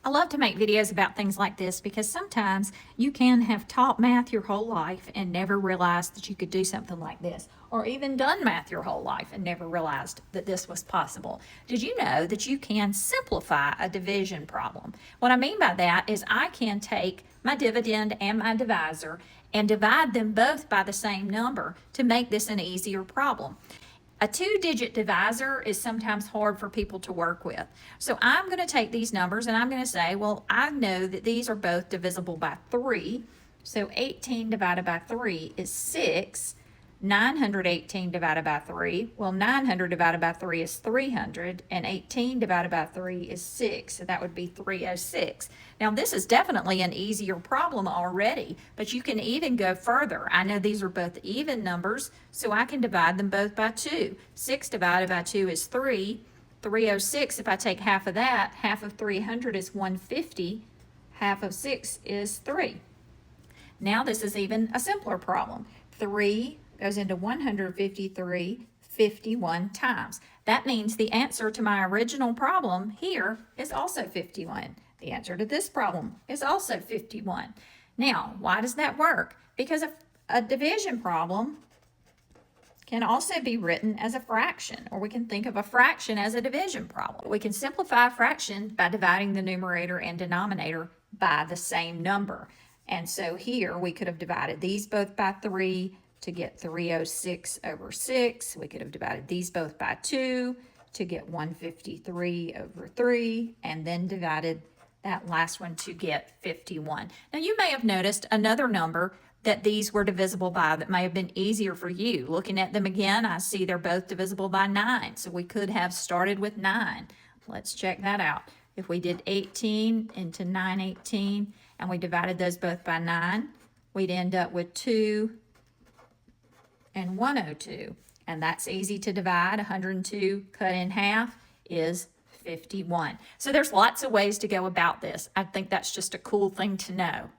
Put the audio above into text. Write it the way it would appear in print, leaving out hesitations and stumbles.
I love to make videos about things like this because sometimes you can have taught math your whole life and never realized that you could do something like this, or even done math your whole life and never realized that this was possible. Did you know that you can simplify a division problem? What I mean by that is I can take my dividend and my divisor and divide them both by the same number to make this an easier problem. A two-digit divisor is sometimes hard for people to work with. So I'm going to take these numbers and I'm going to say, well, I know that these are both divisible by 3. So 18 divided by 3 is 6. 918 divided by 3, well, 900 divided by 3 is 300, and 18 divided by 3 is 6, so that would be 306. Now, this is definitely an easier problem already, but you can even go further. I know these are both even numbers, so I can divide them both by 2. 6 divided by 2 is 3. 306, if I take half of that, half of 300 is 150. Half of 6 is 3. Now this is even a simpler problem. 3 goes into 153 51 times. That means the answer to my original problem here is also 51. The answer to this problem is also 51. Now, why does that work? Because a division problem can also be written as a fraction, or we can think of a fraction as a division problem. We can simplify a fraction by dividing the numerator and denominator by the same number. And so here we could have divided these both by 3 to get 306 over 6. We could have divided these both by 2 to get 153 over 3, and then divided that last one to get 51. Now you may have noticed another number that these were divisible by that may have been easier for you. Looking at them again, I see they're both divisible by 9, so we could have started with 9. Let's check that out. If we did 18 into 918 and we divided those both by 9, we'd end up with 2 and 102. And that's easy to divide. 102 cut in half is 51. So there's lots of ways to go about this. I think that's just a cool thing to know.